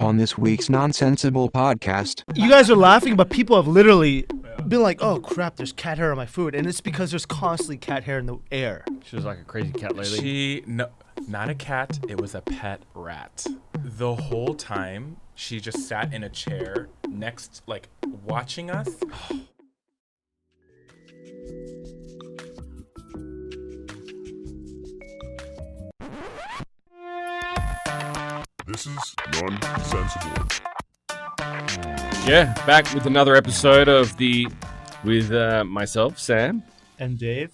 On this week's Nonsensible podcast, You guys are laughing, but people have literally been like, oh crap, there's cat hair on my food. And it's because there's constantly cat hair in the air. She was like a crazy cat lately. Not a cat, it was a pet rat. The whole time, she just sat in a chair next, like, watching us. This is Nonsensible. Yeah, back with another episode of with myself, Sam. And Dave,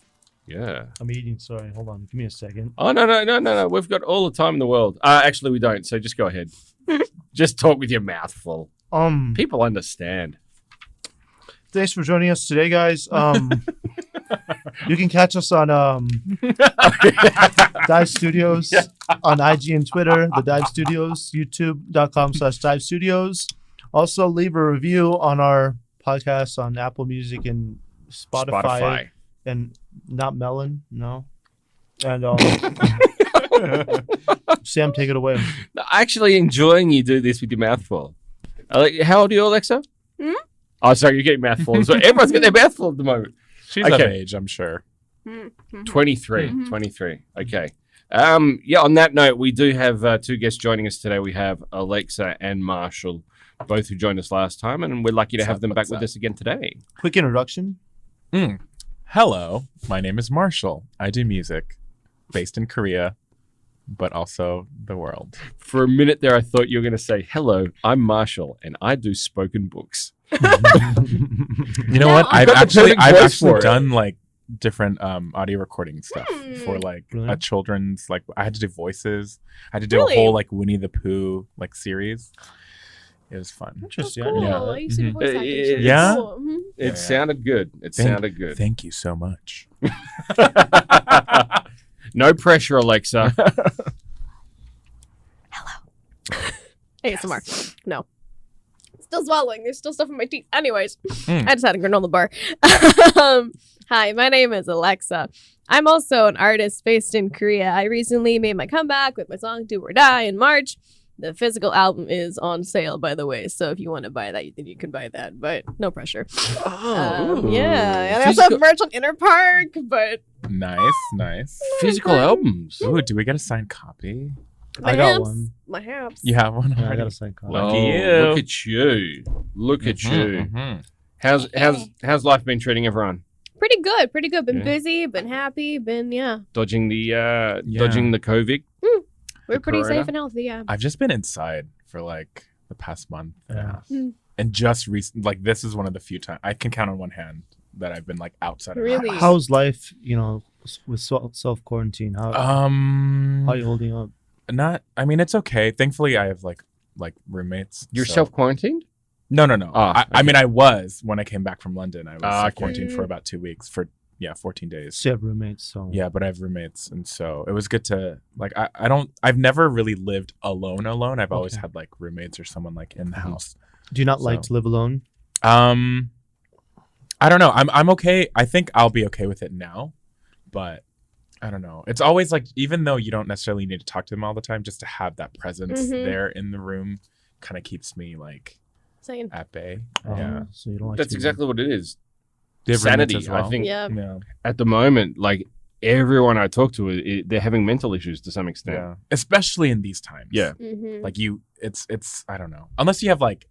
Yeah. I'm eating. Sorry, hold on. Give me a second. Oh, no. We've got all the time in the world. Actually, we don't, so just go ahead. Just talk with your mouth full. People understand. Thanks for joining us today, guys. You can catch us on Dive Studios on IG and Twitter, the Dive Studios, youtube.com/Dive Studios. Also, leave a review on our podcast on Apple Music and Spotify. And not Melon, no. And Sam, take it away. Actually enjoying you do this with your mouth full. How old are you, Alexa? Oh, sorry, you're getting mouth full. So everyone's got their mouth full at the moment. She's of age, I'm sure. 23. 23. Okay. On that note, we do have two guests joining us today. We have AleXa and Marshall, both who joined us last time, and we're lucky to have them back with us again today. Quick introduction. Hello, my name is Marshall. I do music based in Korea, but also the world. For a minute there, I thought you were going to say, hello, I'm Marshall, and I do spoken books. You know what? I've actually done like different audio recording stuff for like a children's, like I had to do voices. I had to do a whole like Winnie the Pooh like series. It was fun. Interesting. Cool. Yeah. I used to do voice acting. Yeah? Cool. It sounded good. Sounded good. Thank you so much. No pressure, Alexa. ASMR. No. Still swallowing. There's still stuff in my teeth. Anyways, I just had a granola bar. Hi, my name is AleXa. I'm also an artist based in Korea. I recently made my comeback with my song Do or Die in March. The physical album is on sale, by the way. So if you want to buy that, you can buy that, but no pressure. Yeah. And I also have merch on Inner Park, but... Nice. Physical albums. Ooh, do we get a signed copy? I got one. My haps. You have one Yeah, I already? got a signed copy. Lucky you. Look at you. Look at you. How's life been treating everyone? Pretty good. Been Yeah. busy, been happy, Dodging the COVID? We're pretty corona? safe and healthy, yeah. I've just been inside for like the past month and a Yeah. half. And just recent, like this is one of the few times I can count on one hand that I've been like outside of Really? the house. How's life, with self quarantine? How are you holding up? I mean, it's okay. Thankfully, I have like roommates. You're so- self-quarantined? No. Ah, I mean, I was when I came back from London. I was okay. quarantined for about 2 weeks 14 days. So you have roommates, so Yeah, but I have roommates, and so it was good to like. I've never really lived alone. I've always Okay. had like roommates or someone like in the house. Do you not like So- to live alone? I don't know. I'm okay. I think I'll be okay with it now, but I don't know. It's always like, even though you don't necessarily need to talk to them all the time, just to have that presence there in the room kind of keeps me like Same. at bay. Yeah. So you don't like That's to exactly what it is. They have roommates Sanity. as well. I think Yeah. Yeah. at the moment, like everyone I talk to, they're having mental issues to some extent. Yeah. Especially in these times. Yeah. Mm-hmm. Like it's I don't know. Unless you have like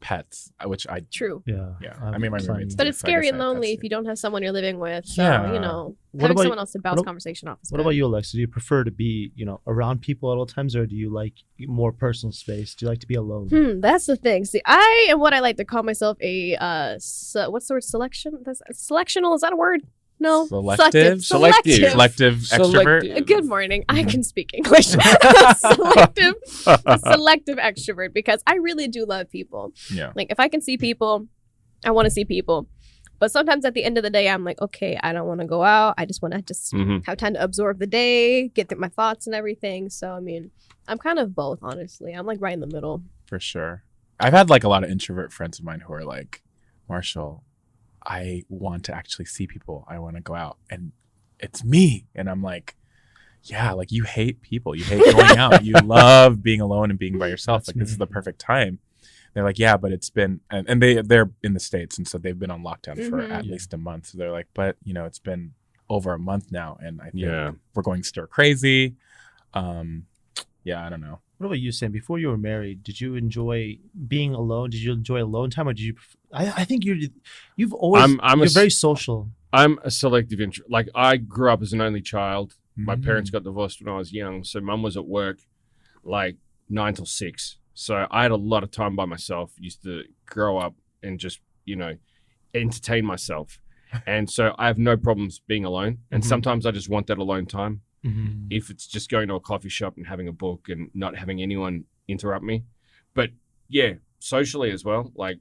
pets, which I True. Yeah. I mean, my roommates But do, it's so I guess scary and I have lonely pets if too. you don't have someone you're living with. So, Yeah. What having about- someone else to bounce what- conversation off is What good. about you, Alexa? Do you prefer to be, around people at all times, or do you like more personal space? Do you like to be alone? That's the thing. See, I am what I like to call myself a what's the word? Selectional? Is that a word? No. Selective? Selective. Selective extrovert. Good morning. I can speak English. Selective extrovert, because I really do love people. Yeah. Like if I can see people, I want to see people. But sometimes at the end of the day, I'm like, okay, I don't want to go out. I just want to have time to absorb the day, get through my thoughts and everything. So, I mean, I'm kind of both, honestly. I'm like right in the middle. For sure. I've had like a lot of introvert friends of mine who are like, Marshall, I want to actually see people. I want to go out, and it's me. And I'm like, yeah, like you hate people, you hate going out, you love being alone and being by yourself. Like this is the perfect time. They're like, yeah, but it's been, and they're in the States, and so they've been on lockdown for at least a month. So they're like, but it's been over a month now, and I think we're going stir crazy. Yeah, I don't know. What about you, Sam? Before you were married, did you enjoy being alone? Did you enjoy alone time, or did you? I think you've always you're very social. I'm a selective introvert. Like I grew up as an only child. My parents got divorced when I was young, so mum was at work like 9 till 6. So I had a lot of time by myself. Used to grow up and just, entertain myself. And so I have no problems being alone. And sometimes I just want that alone time. If it's just going to a coffee shop and having a book and not having anyone interrupt me. But yeah, socially as well. Like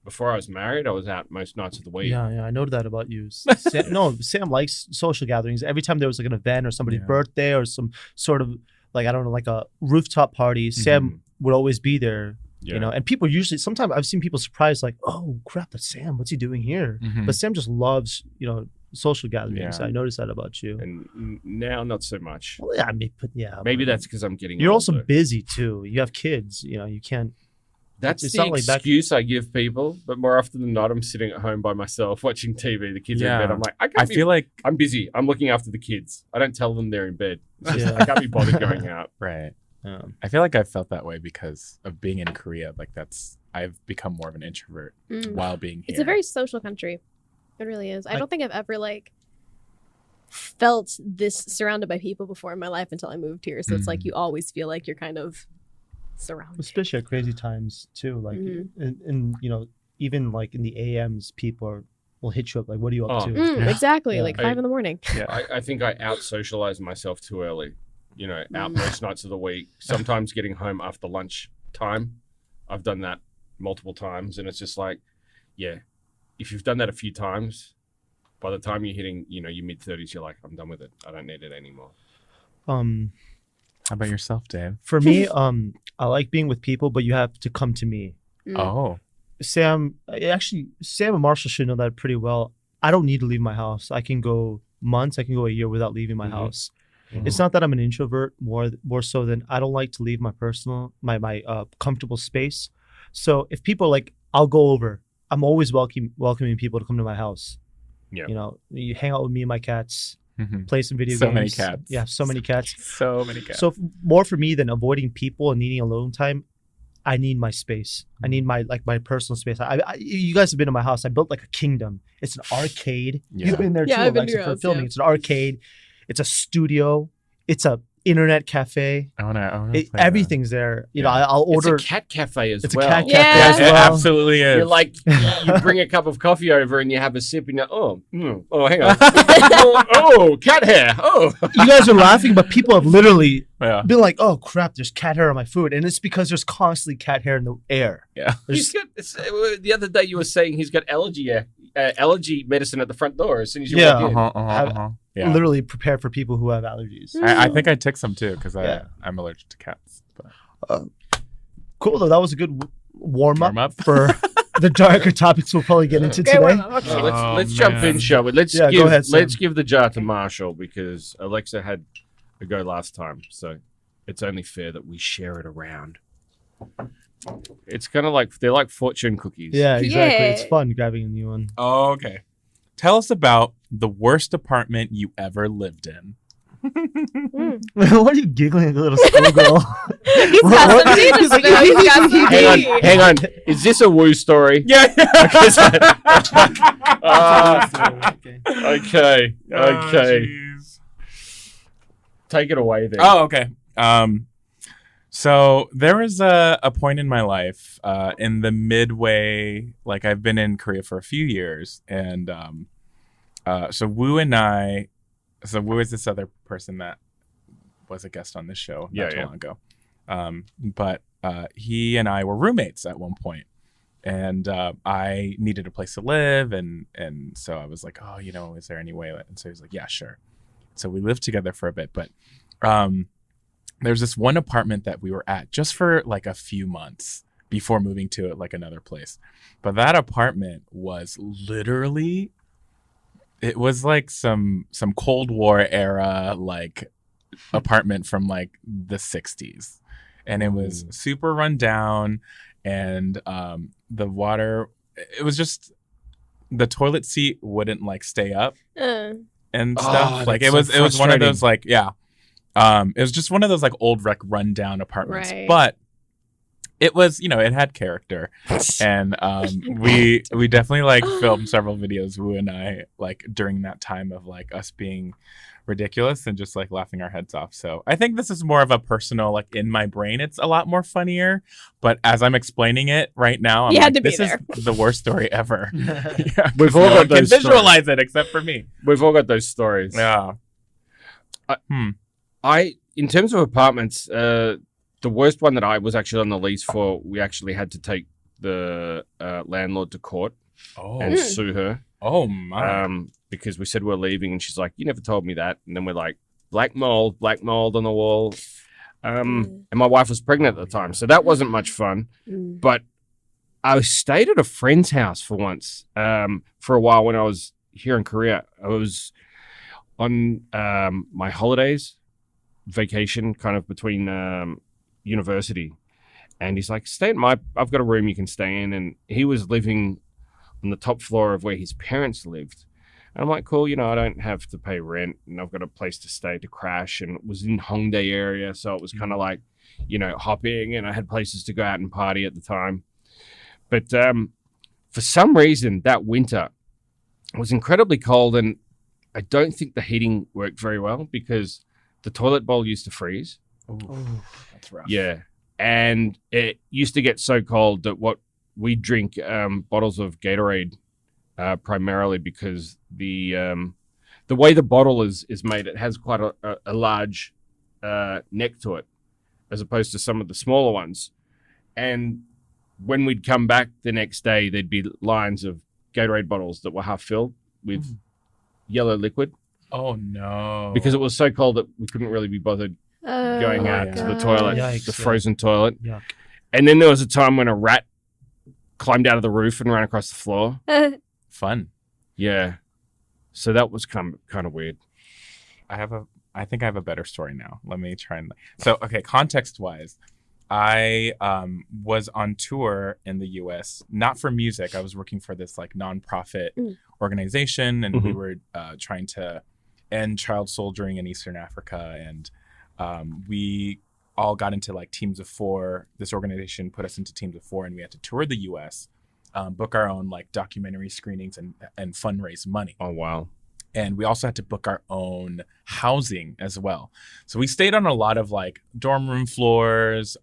before I was married, I was out most nights of the week. Yeah, I know that about you. Sam likes social gatherings. Every time there was like an event or somebody's birthday or some sort of like, I don't know, like a rooftop party, Sam would always be there, and people usually, sometimes I've seen people surprised like, oh crap, that's Sam. What's he doing here? But Sam just loves, social gatherings. I noticed that about you. And now not so much. Well, maybe that's because I'm getting You're older. also busy too. You have kids, you can't. That's it's the not like excuse I give people, but more often than not, I'm sitting at home by myself watching TV. The kids are in bed. I'm like, I feel like I'm busy. I'm looking after the kids. I don't tell them they're in bed. I can't be bothered going out. Right. I feel like I've felt that way because of being in Korea. Like I've become more of an introvert while being here. It's a very social country. It really is. I don't think I've ever felt this surrounded by people before in my life until I moved here. So it's like you always feel like you're kind of surrounded. Especially at crazy times too. Like and even like in the AMs, people will hit you up like, what are you up to? Exactly. Like 5 a.m. Yeah. I think I out-socialized myself too early. Out most nights of the week, sometimes getting home after lunch time. I've done that multiple times, and it's just like, if you've done that a few times, by the time you're hitting, your mid-30s, you're like, I'm done with it. I don't need it anymore. How about yourself, Dave? For me, I like being with people, but you have to come to me. Oh. Sam and Marshall should know that pretty well. I don't need to leave my house. I can go months, I can go a year without leaving my house. It's not that I'm an introvert, more so than I don't like to leave my my comfortable space. So if people like, I'll go over. I'm always welcoming people to come to my house. Yeah. You hang out with me and my cats, play some video games. So many cats. Yeah, so many cats. So many cats. So more for me than avoiding people and needing alone time, I need my space. I need my personal space. You guys have been in my house. I built like a kingdom. It's an arcade. You've been there too, Alexa, for filming. It's an arcade. It's a studio. It's a internet cafe. I wanna everything's there. I'll order. It's a cat cafe as well. It's a cat cafe as well. It absolutely is. You're like, you bring a cup of coffee over and you have a sip and you're, hang on. Cat hair. Oh. You guys are laughing, but people have literally been like, oh crap, there's cat hair on my food. And it's because there's constantly cat hair in the air. Yeah. The other day you were saying he's got allergy medicine at the front door as soon as you walk in. Literally prepared for people who have allergies. I think I took some too because I'm allergic to cats. But. Cool though. That was a good warm up for the darker topics we'll probably get into today. Let's jump in, shall we? Let's give the jar to Marshall because Alexa had a go last time, so it's only fair that we share it around. It's kind of like they're like fortune cookies. Yeah, exactly. It's fun grabbing a new one. Oh, okay. Tell us about the worst apartment you ever lived in. What are you giggling like a little schoolgirl? Hang on. Is this a woo story? Yeah. Okay. Take it away then. Oh, okay. So there was a point in my life in the midway, like I've been in Korea for a few years, and so Woo is this other person that was a guest on this show not too long ago. But he and I were roommates at one point, and I needed a place to live, and so I was like, oh, is there any way? And so he was like, yeah, sure. So we lived together for a bit, but there's this one apartment that we were at just for like a few months before moving to like another place. But that apartment was literally, it was like some Cold War era like apartment from like the 60s, and it was super run down, and the water, it was just, the toilet seat wouldn't like stay up and stuff. Like it was one of those like it was just one of those like old run down apartments, Right. but it was, it had character, and we definitely like filmed several videos, Wu and I, like during that time of like us being ridiculous and just like laughing our heads off. So I think this is more of a personal, like in my brain, it's a lot more funnier. But as I'm explaining it right now, I'm like, this is the worst story ever. Yeah, We've all got those can visualize it, except for me. We've all got those stories. Yeah. In terms of apartments, the worst one that I was actually on the lease for, we actually had to take the landlord to court and sue her. Oh my! Because we said we're leaving, and she's like, "You never told me that." And then we're like, black mold on the wall. And my wife was pregnant at the time, so that wasn't much fun. But I stayed at a friend's house for once, for a while when I was here in Korea. I was on my holidays, vacation, kind of between university, and he's like, I've got a room you can stay in, and he was living on the top floor of where his parents lived. And I'm like, cool, I don't have to pay rent, and I've got a place to stay to crash, and it was in Hongdae area, so it was kind of like, hopping, and I had places to go out and party at the time. But for some reason that winter it was incredibly cold, and I don't think the heating worked very well because the toilet bowl used to freeze. That's rough. Yeah. And it used to get so cold that we drink bottles of Gatorade primarily because the way the bottle is made, it has quite a large neck to it as opposed to some of the smaller ones. And when we'd come back the next day, there'd be lines of Gatorade bottles that were half filled with yellow liquid. Oh no! Because it was so cold that we couldn't really be bothered going out to the toilet, the frozen toilet. Yuck. And then there was a time when a rat climbed out of the roof and ran across the floor. Fun. Yeah. So that was kind of weird. I think I have a better story now. Let me try and... So, okay, context-wise, I was on tour in the U.S., not for music. I was working for this like nonprofit organization, and we were trying to end child soldiering in Eastern Africa, and we all got into like teams of 4. This organization put us into teams of 4, and we had to tour the U.S., book our own like documentary screenings and fundraise money. Oh, wow. And we also had to book our own housing as well. So we stayed on a lot of like dorm room floors,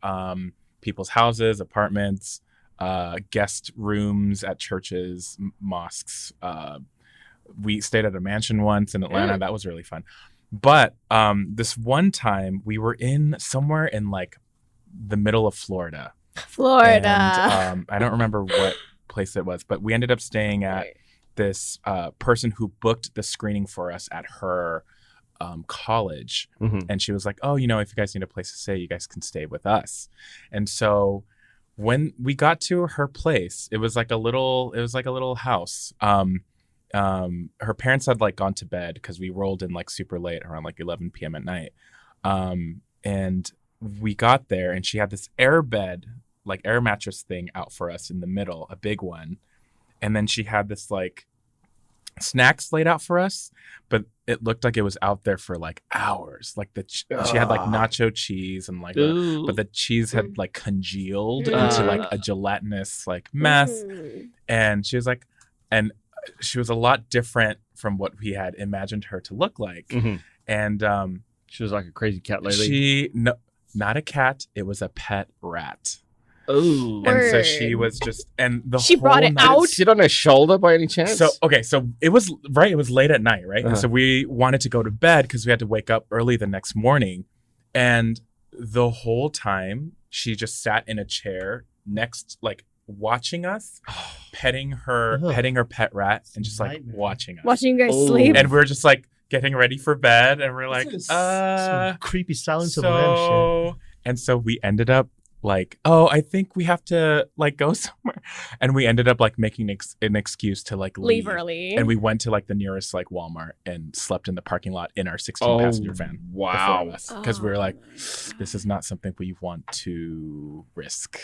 people's houses, apartments, guest rooms at churches, mosques. We stayed at a mansion once in Atlanta. That was really fun. But this one time we were somewhere in like the middle of Florida. And, I don't remember what place it was, but we ended up staying at this person who booked the screening for us at her college. And she was like, oh, if you guys need a place to stay, you guys can stay with us. And so when we got to her place, it was like a little house. Her parents had like gone to bed because we rolled in like super late, around like 11 p.m. at night. And we got there, and she had this air bed, like air mattress thing out for us in the middle, a big one. And then she had this like snacks laid out for us, but it looked like it was out there for like hours. Like she had like nacho cheese and like, but the cheese had like congealed into like a gelatinous like mess. And she was like, and she was a lot different from what we had imagined her to look like. And she was like a crazy cat lady. Not a cat. It was a pet rat. Oh, and so she was just, and she brought it out. Did it sit on her shoulder by any chance? So it was right. It was late at night, right? And so we wanted to go to bed because we had to wake up early the next morning. And the whole time she just sat in a chair next, like watching us, petting her pet rat, and just like watching us, watching you guys sleep. And we're just like getting ready for bed, and we're like, some creepy silence of lamb shit. And so we ended up like, oh, I think we have to like go somewhere, and we ended up like making an excuse to like leave early. and we went to like the nearest like Walmart and slept in the parking lot in our 16-passenger van. Wow. Because we were like, this is not something we want to risk.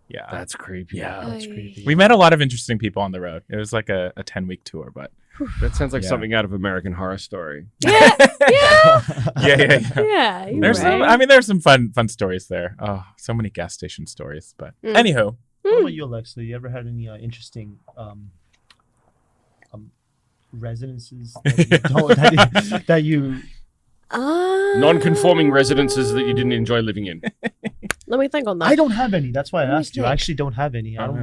Yeah, That's creepy. yeah. That's creepy. We met a lot of interesting people on the road. It was like a 10-week tour, but That sounds like Yeah. something out of American Horror Story. Yeah. yeah. Yeah. You're There's right. some. I mean, there's some fun stories there. Oh, so many gas station stories. But anywho, What about you, Alexa? You ever had any interesting residences that you Non-conforming residences that you didn't enjoy living in. Let me think on that. I don't have any. That's why I Let me asked you. I think. actually don't have any. I Oh, don't.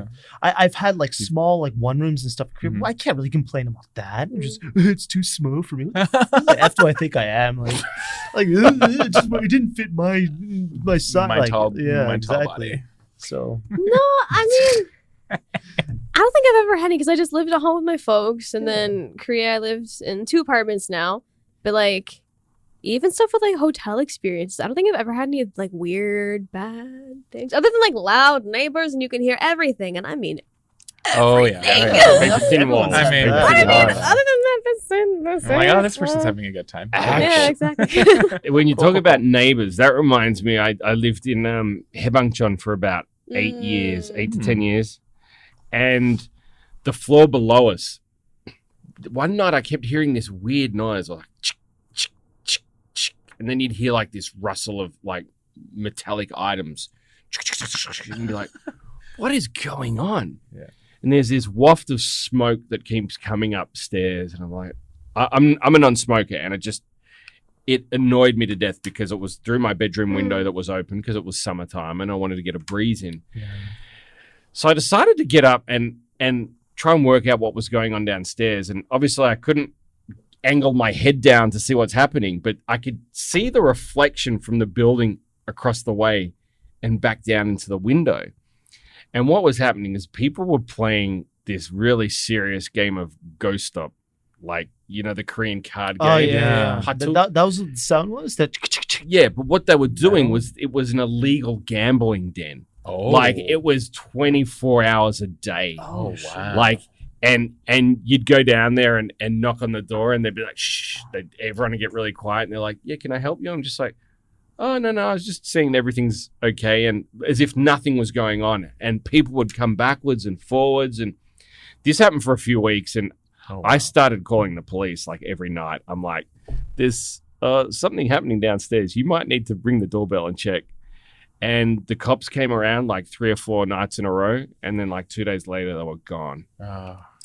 yeah. I've had like small like one rooms and stuff. Mhm. I can't really complain about that. I'm just it's too small for me. What the F do I think I am? It didn't fit my size. my tall exactly. body. So No, I mean, I don't think I've ever had any because I just lived at home with my folks, and then Korea, I lived in 2 apartments now. But like, even stuff with like hotel experiences, I don't think I've ever had any like weird, bad things other than like loud neighbors and you can hear everything. And I mean, Oh yeah. Big thin walls. I mean, Big I I thin mean, walls. other than that, that's I'm like, oh, this person's having a good time. Yeah, exactly. When you talk about neighbors, that reminds me, I lived in Hammington for about 8 years, 8 to 10 years. And the floor below us, one night I kept hearing this weird noise, like, chick, chick, chick, chick. And then you'd hear like this rustle of like metallic items. And you'd be like, what is going on? Yeah. And there's this waft of smoke that keeps coming upstairs. And I'm like, I'm a non-smoker, and it annoyed me to death because it was through my bedroom window that was open because it was summertime and I wanted to get a breeze in. yeah. So I decided to get up and try and work out what was going on downstairs. And obviously I couldn't angle my head down to see what's happening, but I could see the reflection from the building across the way and back down into the window. And what was happening is people were playing this really serious game of Ghost Stop, like, you know, the Korean card game. Oh yeah. Hatul. That was what the sound was. That Yeah, but what they were doing was it was an illegal gambling den. Oh, Like it was 24 hours a day. Oh wow. Like and you'd go down there and knock on the door and they'd be like, shh, everyone would get really quiet and they're like, yeah, can I help you? I'm just like, oh, no, I was just seeing everything's okay, and as if nothing was going on. And people would come backwards and forwards, and this happened for a few weeks, and Oh, I started calling the police like every night. I'm like, there's something happening downstairs. You might need to ring the doorbell and check. And the cops came around like 3 or 4 nights in a row, and then like 2 days later, they were gone.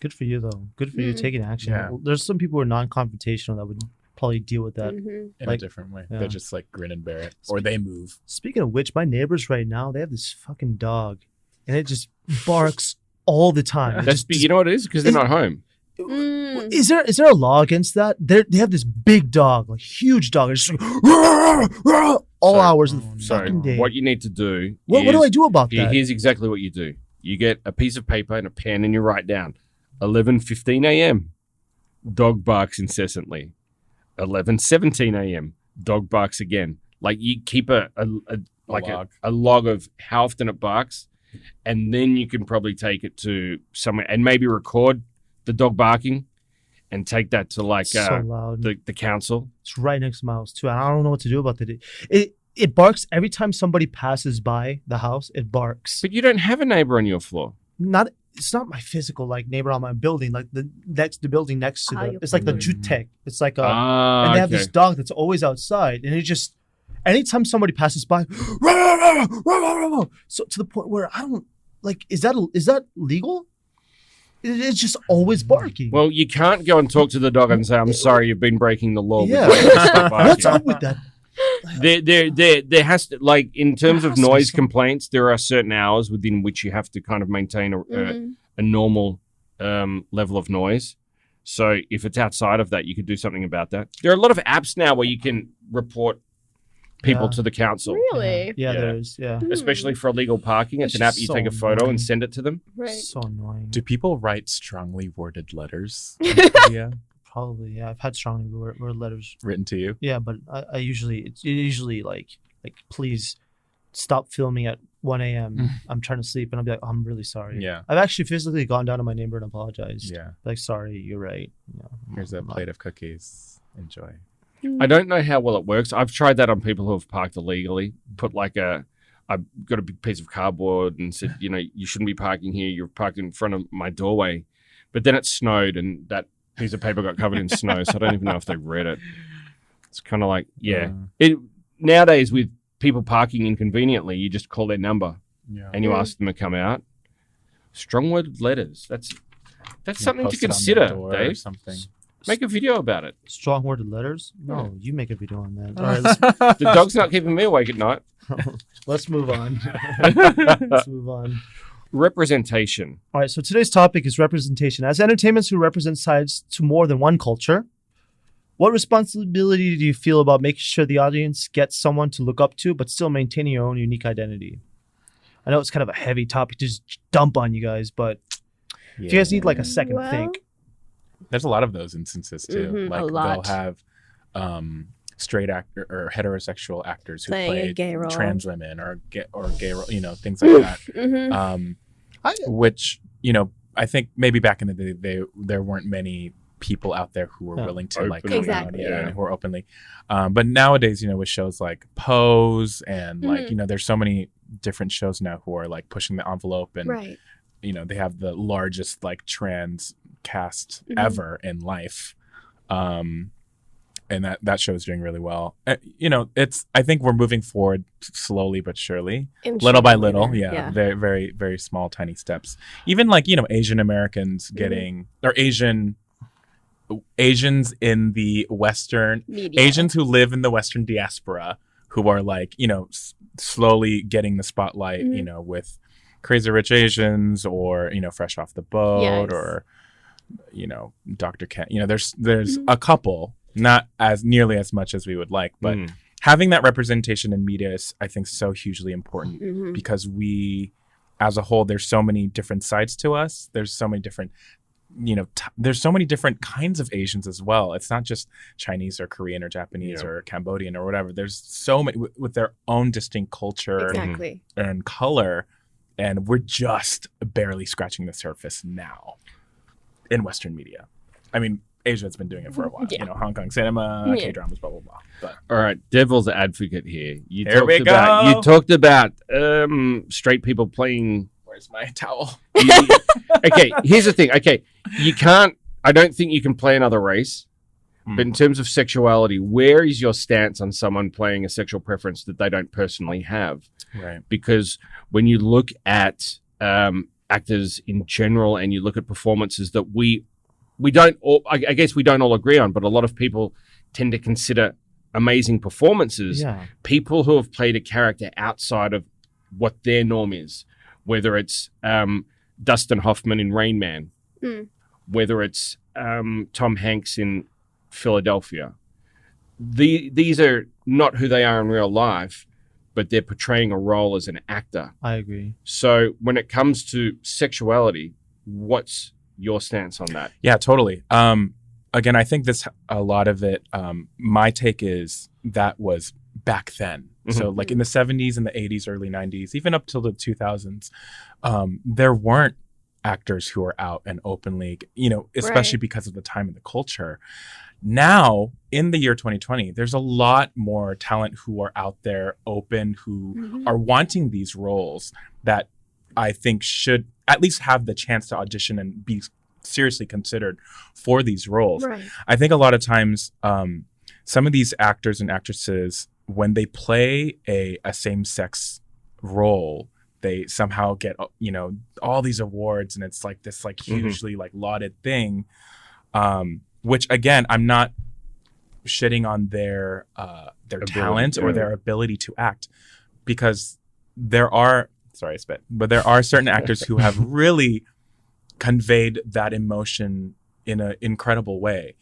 good for you though. Good for you taking action. Yeah. There's some people who are non-confrontational that would probably deal with that. Mhm. in like- a different way. yeah. They just like grin and bear it, or they move. Speaking of which, my neighbors right now, they have this fucking dog, and it just barks all the time. It That's just- you know what it is? Because they're not home. Mm. Is there a law against that? They have this big dog, like huge dog. It's just like, all So- hours of the So fucking day. what you need to do What do I do about Here- that? Here's exactly what you do. You get a piece of paper and a pen and you write down 11:15 a.m. Dog barks incessantly. 11:17 a.m. Dog barks again. Like you keep a log of how often it barks, and then you can probably take it to somewhere and maybe record the dog barking and take that to like so loud. the council. It's right next to my house too, and I don't know what to do about it. It barks every time somebody passes by the house. It barks. But you don't have a neighbor on your floor. It's not my physical like neighbor on my building, like the building next to you it's like the put Jutek. It's like a And they have this dog that's always outside, and it just anytime somebody passes by, so to the point where I don't like. Is that legal? It's just always barking. Well, you can't go and talk to the dog and say, "I'm sorry, you've been breaking the law." yeah, Stop barking. what's up with that? There has to, like, in terms There of has to be noise some- complaints, there are certain hours within which you have to kind of maintain a normal level of noise. So if it's outside of that, you could do something about that. There are a lot of apps now where you can report people Yeah. to the council, Really? Yeah, Yeah. there is. Yeah, especially for illegal parking. It's It's an app just you so take a photo annoying. and send it to them. Right. so annoying. Do people write strongly worded letters? Yeah, Probably. Yeah, I've had strongly word letters. written to you. Yeah, but I usually it's usually like please stop filming at 1 a.m. I'm trying to sleep, and I'll be like, oh, I'm really sorry. Yeah. I've actually physically gone down to my neighbor and apologized. Yeah. Like, sorry, you're right. Here's a plate of cookies. Enjoy. I don't know how well it works. I've tried that on people who have parked illegally. I've got a big piece of cardboard and said, you shouldn't be parking here. You're parked in front of my doorway. But then it snowed and that piece of paper got covered in snow. So I don't even know if they read it. It's kind of like, nowadays with people parking inconveniently, you just call their number and you ask them to come out. Strong worded letters. That's something to consider, Dave. Or something. Make a video about it. Strong worded letters? No, you make a video on that. All right, The dog's not keeping me awake at night. let's move on. Representation. All right, so today's topic is representation. As entertainers who represent sides to more than one culture, what responsibility do you feel about making sure the audience gets someone to look up to, but still maintaining your own unique identity? I know it's kind of a heavy topic to just dump on you guys, but if you guys need like a second to think. There's a lot of those instances too. Mm-hmm, like a lot. they'll have straight actor or heterosexual actors who Playing play a gay role. trans women or gay role, things like that. Mm-hmm. Which I think maybe back in the day there weren't many people out there who were willing to like come out and who are openly. But nowadays, with shows like Pose and like there's so many different shows now who are like pushing the envelope and they have the largest like trans cast ever in life. And that show is doing really well. I think we're moving forward slowly but surely, little by little. Very, very, very small, tiny steps. Even like, Asian Americans getting, or Asians in the Western, media. Asians who live in the Western diaspora who are like, slowly getting the spotlight, with Crazy Rich Asians or, Fresh Off the Boat or, Dr. Ken. There's a couple, not as nearly as much as we would like, but having that representation in media is, I think, so hugely important because we, as a whole, there's so many different sides to us. There's so many different, there's so many different kinds of Asians as well. It's not just Chinese or Korean or Japanese or Cambodian or whatever. There's so many with their own distinct culture and color. And we're just barely scratching the surface now in Western media. I mean, Asia's been doing it for a while. Hong Kong cinema, K-dramas, blah, blah, blah. But all right, devil's advocate here. You go. talked about straight people playing. Where's my towel? Okay, here's the thing. Okay, I don't think you can play another race. But in terms of sexuality, where is your stance on someone playing a sexual preference that they don't personally have? Right. Because when you look at actors in general and you look at performances that we don't all, I guess we don't all agree on, but a lot of people tend to consider amazing performances people who have played a character outside of what their norm is, whether it's Dustin Hoffman in Rain Man, whether it's Tom Hanks in Philadelphia. These are not who they are in real life, but they're portraying a role as an actor. I agree. So when it comes to sexuality, what's your stance on that? Yeah, totally. Again, I think a lot of it, my take is that was back then. So like in the 70s and the 80s, early 90s, even up till the 2000s, there weren't actors who are out and openly, especially because of the time and the culture. Now, in the year 2020, there's a lot more talent who are out there open, who are wanting these roles that I think should at least have the chance to audition and be seriously considered for these roles. Right. I think a lot of times some of these actors and actresses, when they play a same-sex role, they somehow get, all these awards, and it's like this like hugely like lauded thing. Which again, I'm not shitting on their talent or their ability to act, because there are certain actors who have really conveyed that emotion in an incredible way,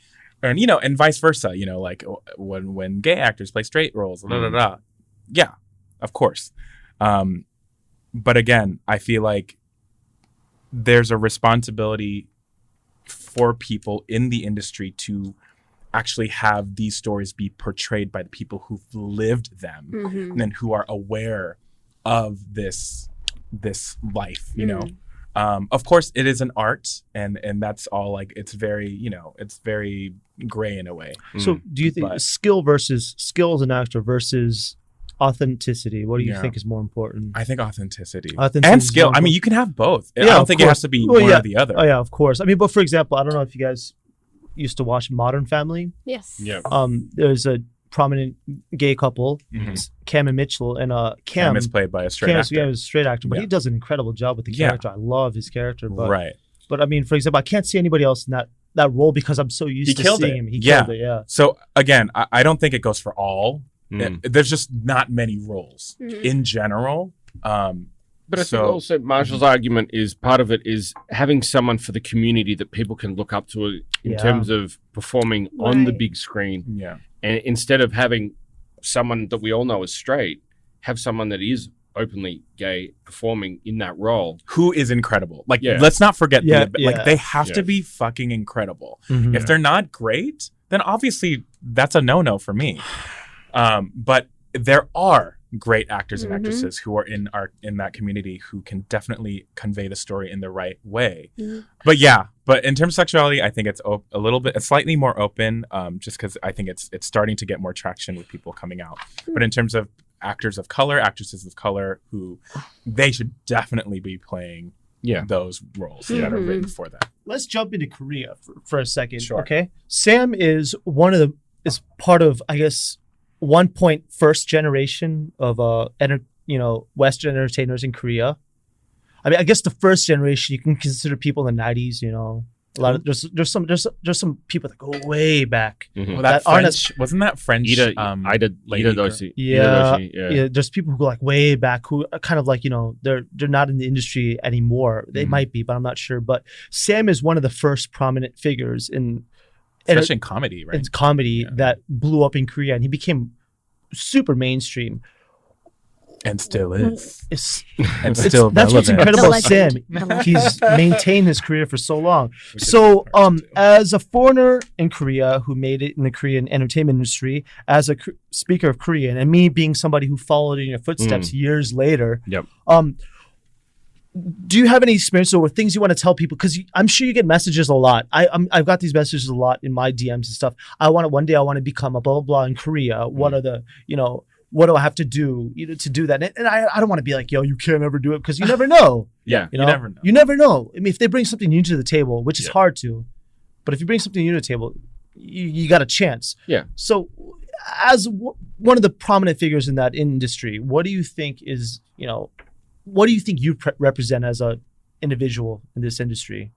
and and vice versa. Like when gay actors play straight roles, yeah, of course. But again, I feel like there's a responsibility for people in the industry to actually have these stories be portrayed by the people who've lived them and who are aware of this life, you know. Of course it is an art, and that's all, like, it's very, you know, it's very gray in a way. So do you think skill as an actor versus authenticity, what do you think is more important? I think authenticity and skill. I mean, you can have both. I don't think it has to be one or the other. Oh yeah, of course. I mean, but for example, I don't know if you guys used to watch Modern Family. Yes. Yeah. There's a prominent gay couple, Cam and Mitchell, and Cam is played by a straight actor. Yeah, he's a straight actor, but he does an incredible job with the character. I love his character. But, But I mean, for example, I can't see anybody else in that role because I'm so used to seeing him. He killed it. Yeah. So again, I don't think it goes for all. There's just not many roles in general. But I think also Marshall's argument is part of it is having someone for the community that people can look up to in terms of performing on the big screen. Yeah. And instead of having someone that we all know is straight, have someone that is openly gay performing in that role. Who is incredible. Like, let's not forget, like, they have to be fucking incredible. If they're not great, then obviously that's a no-no for me. But there are great actors and actresses who are in that community who can definitely convey the story in the right way. But in terms of sexuality, I think it's it's slightly more open, just because I think it's starting to get more traction with people coming out. But in terms of actors of color, actresses of color, who they should definitely be playing those roles that are written for them. Let's jump into Korea for a second. Sure. Okay. Sam is part of, I guess, 1 first generation of Western entertainers in Korea. I mean, I guess the first generation you can consider people in the 90s. You know, a lot of there's some people that go way back. Well, that French, wasn't that French? Ida Doshi. Yeah. There's people who go like way back who are kind of like, you know, they're not in the industry anymore. They might be, but I'm not sure. But Sam is one of the first prominent figures especially in comedy, right? It's comedy that blew up in Korea, and he became super mainstream. And still is. That's relevant. what's incredible about Sam. He's maintained his career for so long. So, as a foreigner in Korea who made it in the Korean entertainment industry, as a speaker of Korean, and me being somebody who followed in your footsteps years later, do you have any experience or things you want to tell people? Because I'm sure you get messages a lot. I've got these messages a lot in my DMs and stuff. One day I want to become a blah, blah, blah in Korea. What are the, what do I have to do to do that? And I don't want to be like, yo, you can't ever do it, because you never know. You never know. You never know. I mean, if they bring something new to the table, which is hard to, but if you bring something new to the table, you got a chance. Yeah. So as one of the prominent figures in that industry, what do you think is, what do you think you represent as an individual in this industry?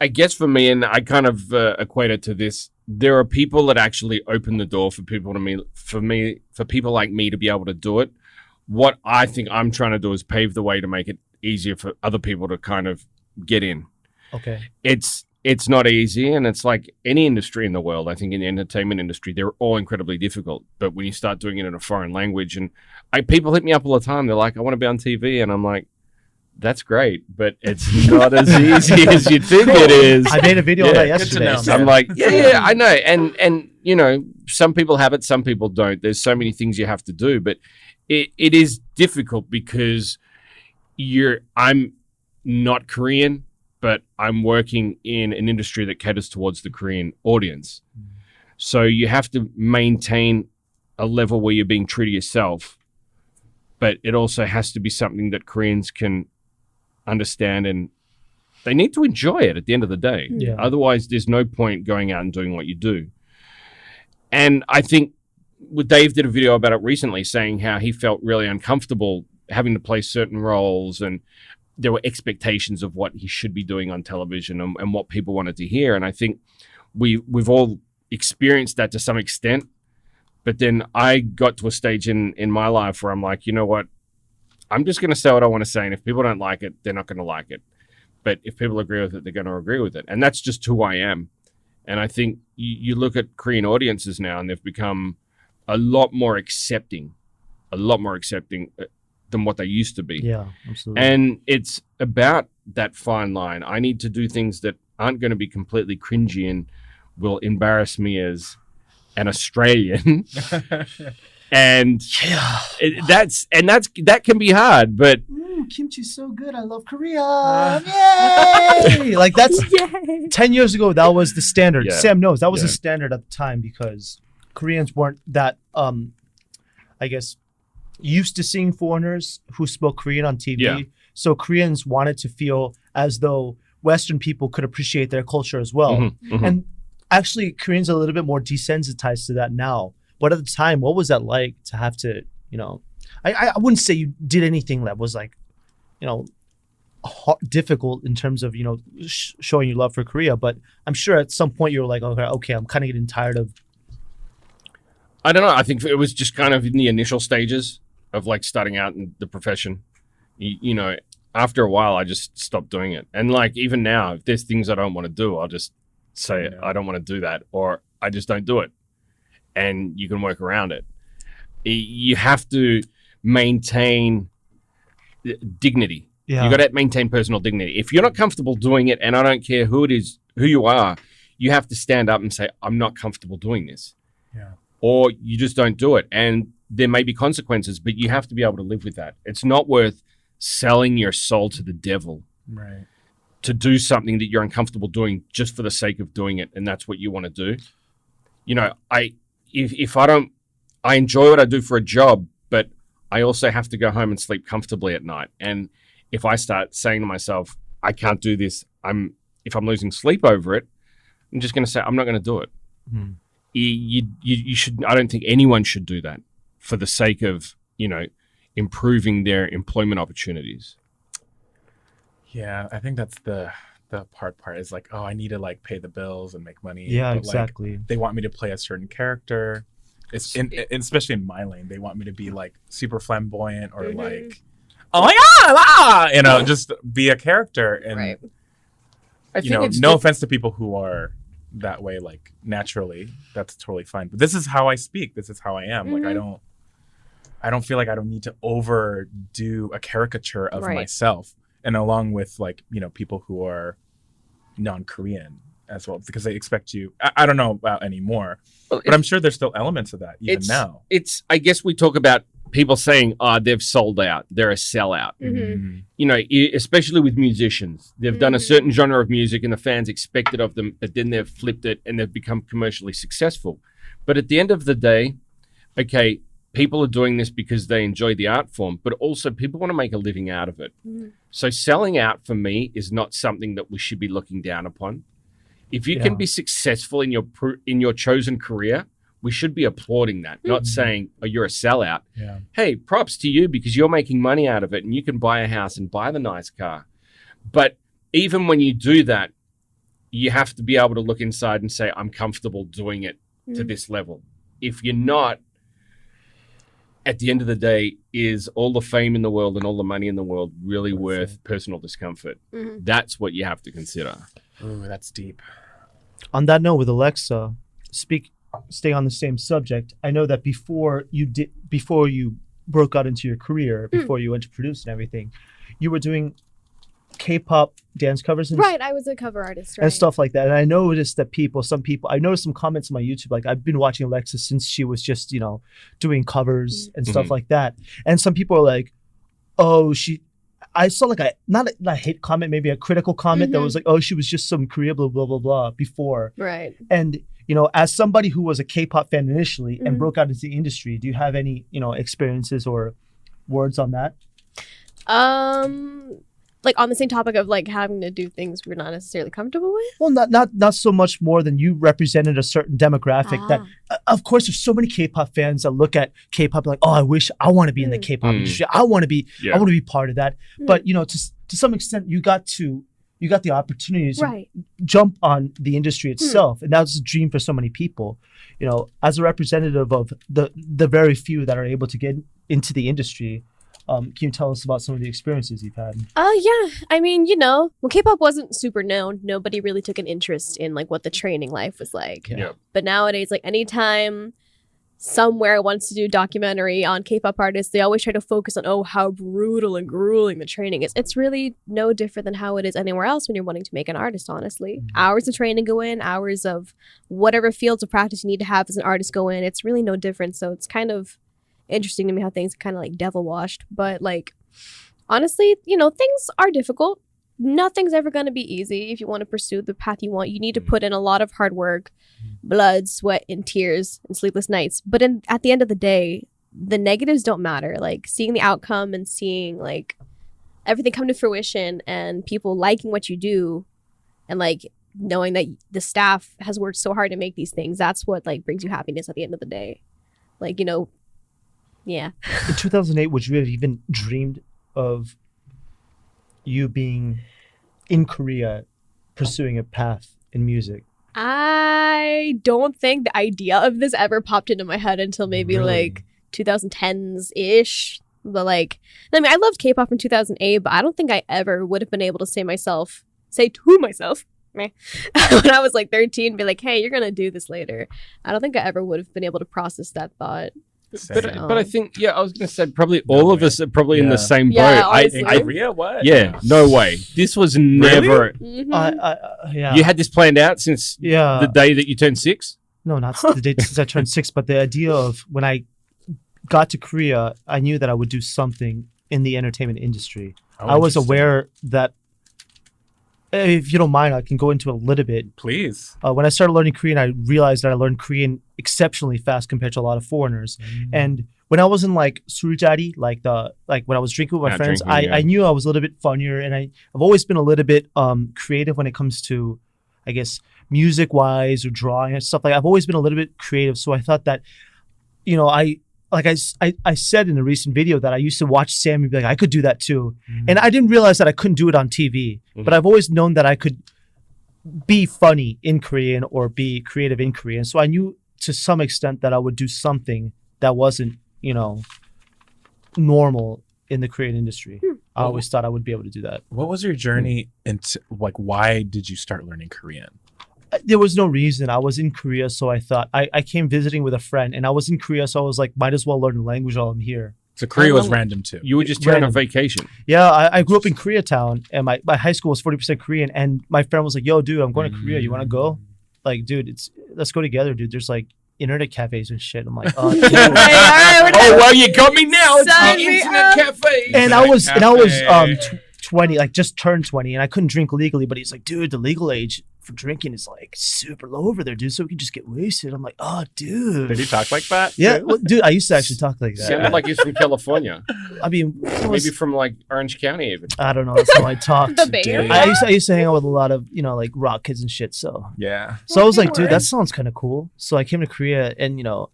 I guess for me, and I kind of equate it to this, there are people that actually open the door for people for people like me to be able to do it. What I think I'm trying to do is pave the way to make it easier for other people to kind of get in. Okay. It's not easy, and it's like any industry in the world. I think in the entertainment industry, they're all incredibly difficult. But when you start doing it in a foreign language, and people hit me up all the time, they're like, I want to be on TV, and I'm like, that's great, but it's not as easy as you think it is. I made a video on that yesterday. So I'm like, I know. And some people have it, some people don't. There's so many things you have to do, but it is difficult because I'm not Korean, but I'm working in an industry that caters towards the Korean audience. So you have to maintain a level where you're being true to yourself, but it also has to be something that Koreans can understand, and they need to enjoy it at the end of the day. Yeah. Otherwise, there's no point going out and doing what you do. And I think Dave did a video about it recently, saying how he felt really uncomfortable having to play certain roles, and there were expectations of what he should be doing on television and what people wanted to hear. And I think we've all experienced that to some extent. But then I got to a stage in my life where I'm like, you know what? I'm just going to say what I want to say. And if people don't like it, they're not going to like it. But if people agree with it, they're going to agree with it. And that's just who I am. And I think you look at Korean audiences now, and they've become a lot more accepting than what they used to be. Yeah, absolutely. And it's about that fine line. I need to do things that aren't going to be completely cringy and will embarrass me as an Australian. And that can be hard, but kimchi's so good. I love Korea. Yay! Like that's 10 years ago. That was the standard. Yeah. Sam knows that was the standard at the time because Koreans weren't that, I guess, used to seeing foreigners who spoke Korean on TV. Yeah. So Koreans wanted to feel as though Western people could appreciate their culture as well. Mm-hmm, mm-hmm. And actually, Koreans are a little bit more desensitized to that now. But at the time, what was that like to have to, I wouldn't say you did anything that was like, difficult in terms of, showing your love for Korea. But I'm sure at some point you were like, okay, I'm kind of getting tired of. I don't know. I think it was just kind of in the initial stages of like starting out in the profession. After a while, I just stopped doing it. And like even now, if there's things I don't want to do, I'll just say I don't want to do that, or I just don't do it. And you can work around it. You have to maintain dignity. Yeah. You got to maintain personal dignity. If you're not comfortable doing it, and I don't care who it is, who you are, you have to stand up and say, I'm not comfortable doing this. Yeah. Or you just don't do it. And there may be consequences, but you have to be able to live with that. It's not worth selling your soul to the devil. Right. To do something that you're uncomfortable doing just for the sake of doing it, and that's what you want to do. If I don't, I enjoy what I do for a job, but I also have to go home and sleep comfortably at night. And if I start saying to myself, I can't do this, if I'm losing sleep over it, I'm just going to say, I'm not going to do it. Mm. You should, I don't think anyone should do that for the sake of, improving their employment opportunities. Yeah, I think that's the hard part is like, I need to like pay the bills and make money. Yeah, but, exactly. Like, they want me to play a certain character. Especially in my lane, they want me to be like super flamboyant or like, oh my God, just be a character. And, right. No offense to people who are that way, like naturally, that's totally fine. But this is how I speak. This is how I am. Like, I don't feel like I don't need to overdo a caricature of myself. And along with like, people who are non-Korean as well, because they expect you, I don't know about anymore, but I'm sure there's still elements of that even now. I guess we talk about people saying, they've sold out, they're a sellout. Mm-hmm. Especially with musicians. They've done a certain genre of music and the fans expect it of them, but then they've flipped it and they've become commercially successful. But at the end of the day, okay, people are doing this because they enjoy the art form, but also people want to make a living out of it. Mm. So selling out for me is not something that we should be looking down upon. If you can be successful in your chosen career, we should be applauding that, not saying, oh, you're a sellout. Yeah. Hey, props to you because you're making money out of it and you can buy a house and buy the nice car. But even when you do that, you have to be able to look inside and say, I'm comfortable doing it to this level. If you're not, at the end of the day, is all the fame in the world and all the money in the world really worth personal discomfort? Mm-hmm. That's what you have to consider. Ooh, that's deep. On that note, with AleXa, stay on the same subject. I know that before you broke out into your career, before you went to produce and everything, you were doing K-pop dance covers and I was a cover artist, and stuff like that. And I noticed that I noticed some comments on my YouTube, like I've been watching AleXa since she was just, doing covers and stuff like that. And some people are like, I saw like not a hate comment, maybe a critical comment that was like, oh, she was just some Korea blah, blah, blah, blah before. Right. And, as somebody who was a K-pop fan initially and broke out into the industry, do you have any, experiences or words on that? Like on the same topic of like having to do things we're not necessarily comfortable with? Well, not so much more than you represented a certain demographic that, of course, there's so many K-pop fans that look at K-pop like, oh, I wish I want to be in the K-pop industry. I want to be part of that. But, to some extent, you got the opportunity to jump on the industry itself. And that's a dream for so many people. As a representative of the very few that are able to get into the industry, can you tell us about some of the experiences you've had? Yeah. I mean, when K-pop wasn't super known, nobody really took an interest in like what the training life was like. Yeah. But nowadays, like anytime somewhere wants to do a documentary on K-pop artists, they always try to focus on, how brutal and grueling the training is. It's really no different than how it is anywhere else when you're wanting to make an artist, honestly. Mm-hmm. Hours of training go in, hours of whatever fields of practice you need to have as an artist go in. It's really no different. So it's kind of interesting to me how things kind of like devil washed. But like, honestly, you know, things are difficult. Nothing's ever going to be easy. If you want to pursue the path you want, you need to put in a lot of hard work, blood, sweat, and tears, and sleepless nights. But at the end of the day, the negatives don't matter. Like seeing the outcome and seeing like everything come to fruition and people liking what you do, and like knowing that the staff has worked so hard to make these things, that's what like brings you happiness at the end of the day. Like, you know, yeah. In 2008, would you have even dreamed of you being in Korea pursuing a path in music? I don't think the idea of this ever popped into my head until maybe like 2010s ish. But like, I mean, I loved K-pop in 2008, but I don't think I ever would have been able to say to myself, when I was like 13, be like, hey, you're gonna do this later. I don't think I ever would have been able to process that thought. But I think, I was going to say probably all of us are probably in the same boat. Yeah, In Korea, what? Yeah, no way. This was never. Yeah. You had this planned out since Yeah. the day that you turned 6? No, not the day since I turned 6, but the idea of when I got to Korea, I knew that I would do something in the entertainment industry. I was aware that, if you don't mind, I can go into a little bit. Please. When I started learning Korean, I realized that I learned Korean exceptionally fast compared to a lot of foreigners. And when I was in like 술jari, like when I was drinking with my friends, I knew I was a little bit funnier, and I've always been a little bit creative when it comes to, I guess, music wise or drawing and stuff. Like I've always been a little bit creative, so I thought that, you know, I said in a recent video that I used to watch Sam and be like, I could do that too. And I didn't realize that I couldn't do it on TV. But I've always known that I could be funny in Korean or be creative in Korean. So I knew to some extent that I would do something that wasn't, you know, normal in the Korean industry. I always thought I would be able to do that. What was your journey into, like, why did you start learning Korean? There was no reason. I was in Korea, so I thought I came visiting with a friend, and I was in Korea, so I was like, might as well learn the language while I'm here. So Korea was random too. You were just here on vacation. Yeah, I grew up in Koreatown, and my high school was 40% Korean, and my friend was like, yo, dude, I'm going to Korea. You want to go? Like, dude, let's go together, dude. There's like internet cafes and shit. I'm like, oh, well, you got me now. It's Sign the me internet up. cafe. and I was 20, like just turned 20, and I couldn't drink legally, but he's like, dude, the legal age for drinking is like super low over there, dude, so we can just get wasted. I'm like, oh, dude. Did he talk like that? Yeah, well, dude, I used to actually talk like that. Sounded like he's from California. I mean, Maybe from like Orange County even. I don't know, that's how I talked. The Bay Area. I used to hang out with a lot of, you know, like rock kids and shit, so Yeah. I was like, dude, that sounds kind of cool. So I came to Korea, and you know,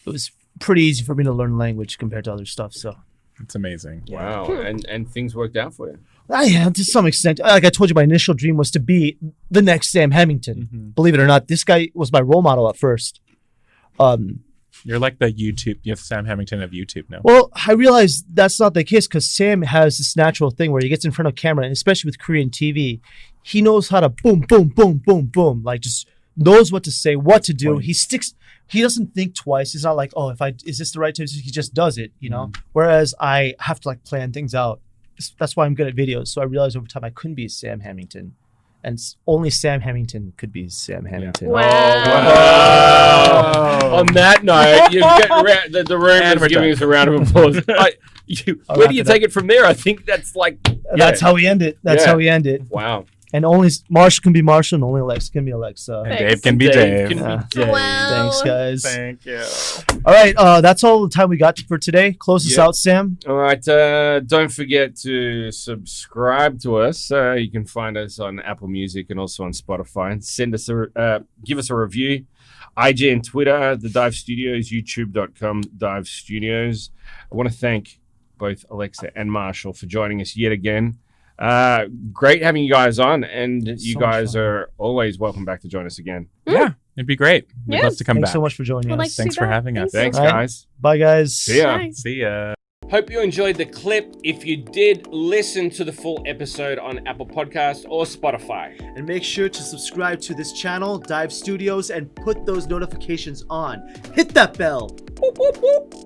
it was pretty easy for me to learn language compared to other stuff. So It's amazing. Wow. And things worked out for you. yeah, to some extent. Like I told you, my initial dream was to be the next Sam Hammington. Believe it or not, this guy was my role model at first. You're like the YouTube. You have Sam Hammington of YouTube now. Well, I realized that's not the case because Sam has this natural thing where he gets in front of camera, and especially with Korean TV, he knows how to boom, boom, boom, boom, boom, like just knows what to say, what to do. He sticks. He doesn't think twice. He's not like, oh, is this the right time? He just does it, you know. Whereas I have to like plan things out. That's why I'm good at videos. So I realized over time I couldn't be Sam Hammington, and only Sam Hammington could be Sam Hammington. Wow. On that note, you're getting the room And is we're giving done. us a round of applause. Where do you take it from there? I think that's like That's how we end it. That's how we end it. Wow. And only Marshall can be Marshall, and only Alexa can be Alexa. And Thanks. Dave can be Dave. Can be Dave. Wow. Thanks, guys. Thank you. All right, that's all the time we got for today. Close us out, Sam. All right. Don't forget to subscribe to us. You can find us on Apple Music and also on Spotify. And send us give us a review. IG and Twitter, The Dive Studios, YouTube.com, Dive Studios. I want to thank both Alexa and Marshall for joining us yet again. Great having you guys on, and you So guys fun. are always welcome back to join us again. Yeah, it'd be great. We'd Yes. love to come Thanks back. so much for joining Would us. like to Thanks see for that. having us. Thanks, All right. guys. Bye, guys. See ya. Nice. See ya. Hope you enjoyed the clip. If you did, listen to the full episode on Apple Podcasts or Spotify. And make sure to subscribe to this channel, Dive Studios, and put those notifications on. Hit that bell. Whoop, whoop, whoop.